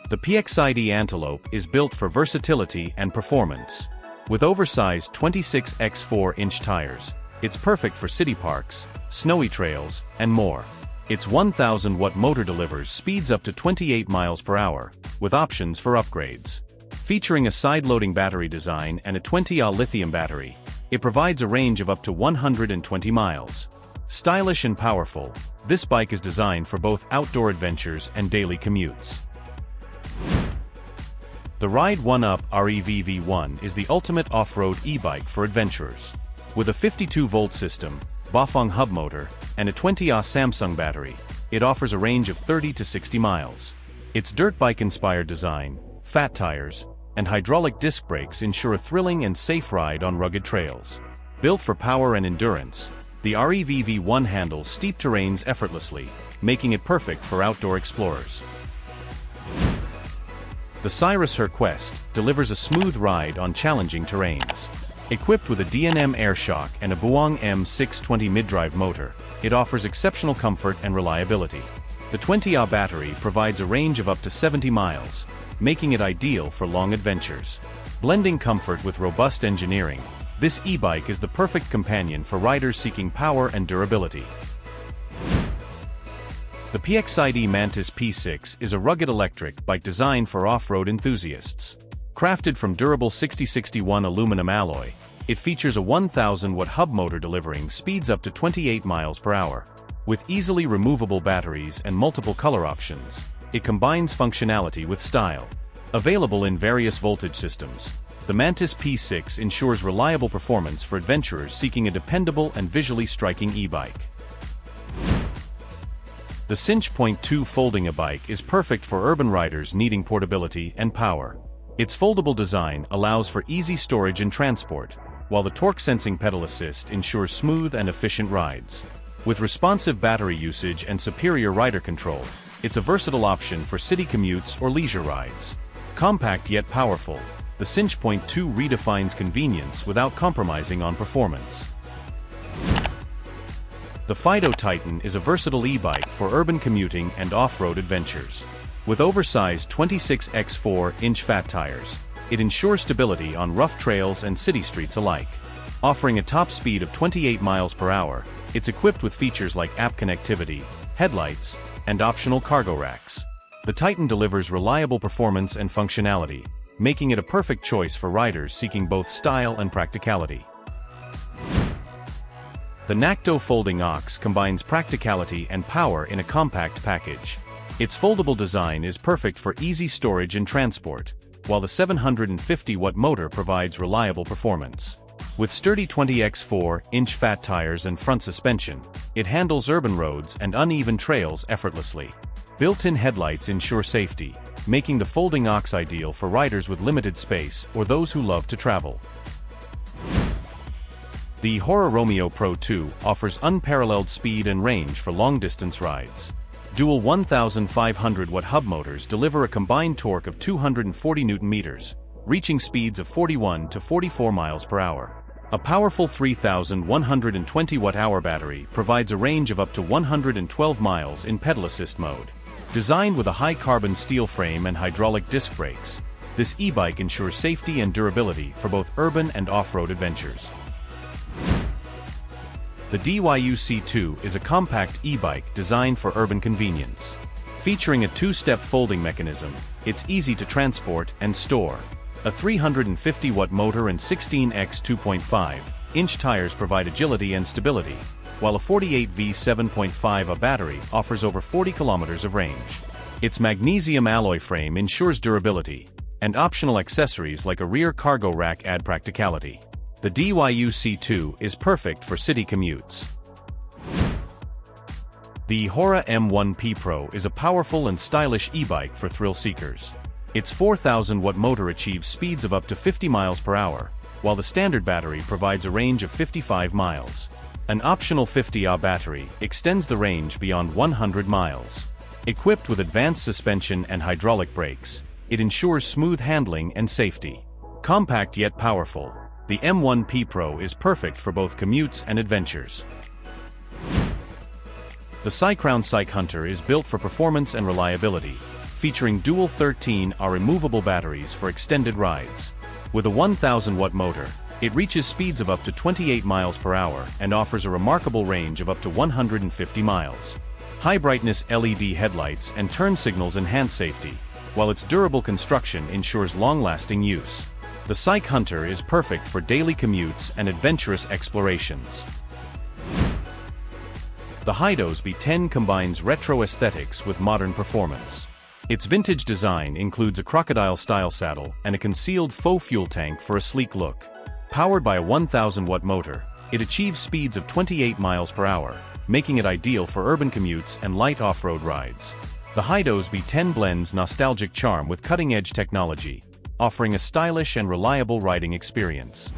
The PXiD Antelope is built for versatility and performance. With oversized 26x4-inch tires, it's perfect for city parks, snowy trails, and more. Its 1000-watt motor delivers speeds up to 28 miles per hour, with options for upgrades. Featuring a side-loading battery design and a 20Ah lithium battery, it provides a range of up to 120 miles. Stylish and powerful, this bike is designed for both outdoor adventures and daily commutes. The Ride1Up REVV1 is the ultimate off-road e-bike for adventurers. With a 52-volt system, Bafang hub motor, and a 20Ah Samsung battery, it offers a range of 30 to 60 miles. Its dirt bike-inspired design, fat tires, and hydraulic disc brakes ensure a thrilling and safe ride on rugged trails. Built for power and endurance, the REVV1 handles steep terrains effortlessly, making it perfect for outdoor explorers. The Cyrusher Quest delivers a smooth ride on challenging terrains. Equipped with a D&M airshock and a Buang M620 mid-drive motor, it offers exceptional comfort and reliability. The 20Ah battery provides a range of up to 70 miles, making it ideal for long adventures. Blending comfort with robust engineering, this e-bike is the perfect companion for riders seeking power and durability. The PXid Mantis P6 is a rugged electric bike designed for off-road enthusiasts. Crafted from durable 6061 aluminum alloy, it features a 1000-watt hub motor delivering speeds up to 28 miles per hour. With easily removable batteries and multiple color options, it combines functionality with style. Available in various voltage systems, the Mantis P6 ensures reliable performance for adventurers seeking a dependable and visually striking e-bike. The Cinch .2 folding Ebike is perfect for urban riders needing portability and power. Its foldable design allows for easy storage and transport, while the torque-sensing pedal assist ensures smooth and efficient rides. With responsive battery usage and superior rider control, it's a versatile option for city commutes or leisure rides. Compact yet powerful, the Cinch .2 redefines convenience without compromising on performance. The Fiido Titan is a versatile e-bike for urban commuting and off-road adventures. With oversized 26x4-inch fat tires, it ensures stability on rough trails and city streets alike. Offering a top speed of 28 miles per hour, it's equipped with features like app connectivity, headlights, and optional cargo racks. The Titan delivers reliable performance and functionality, making it a perfect choice for riders seeking both style and practicality. The Nakto Folding Ox combines practicality and power in a compact package. Its foldable design is perfect for easy storage and transport, while the 750-watt motor provides reliable performance. With sturdy 20x4-inch fat tires and front suspension, it handles urban roads and uneven trails effortlessly. Built-in headlights ensure safety, making the Folding Ox ideal for riders with limited space or those who love to travel. The Eahora Romeo Pro II offers unparalleled speed and range for long-distance rides. Dual 1,500-watt hub motors deliver a combined torque of 240 Nm, reaching speeds of 41 to 44 miles per hour. A powerful 3,120-watt-hour battery provides a range of up to 112 miles in pedal assist mode. Designed with a high-carbon steel frame and hydraulic disc brakes, this e-bike ensures safety and durability for both urban and off-road adventures. The DYU-C2 is a compact e-bike designed for urban convenience. Featuring a two-step folding mechanism, it's easy to transport and store. A 350-watt motor and 16x 2.5-inch tires provide agility and stability, while a 48V 7.5Ah battery offers over 40 kilometers of range. Its magnesium alloy frame ensures durability, and optional accessories like a rear cargo rack add practicality. The DYU-C2 is perfect for city commutes. The Eahora M1P Pro is a powerful and stylish e-bike for thrill seekers. Its 4,000-watt motor achieves speeds of up to 50 miles per hour, while the standard battery provides a range of 55 miles. An optional 50Ah battery extends the range beyond 100 miles. Equipped with advanced suspension and hydraulic brakes, it ensures smooth handling and safety. Compact yet powerful, the M1P Pro is perfect for both commutes and adventures. The Cycrown CycHunter is built for performance and reliability. featuring dual 13Ah removable batteries for extended rides. With a 1000-watt motor, it reaches speeds of up to 28 miles per hour and offers a remarkable range of up to 150 miles. High-brightness LED headlights and turn signals enhance safety, while its durable construction ensures long-lasting use. The CycHunter is perfect for daily commutes and adventurous explorations. The Hidoes B10 combines retro aesthetics with modern performance. Its vintage design includes a crocodile-style saddle and a concealed faux fuel tank for a sleek look. Powered by a 1000-watt motor, it achieves speeds of 28 miles per hour, making it ideal for urban commutes and light off-road rides. The Hidoes B10 blends nostalgic charm with cutting-edge technology, offering a stylish and reliable riding experience.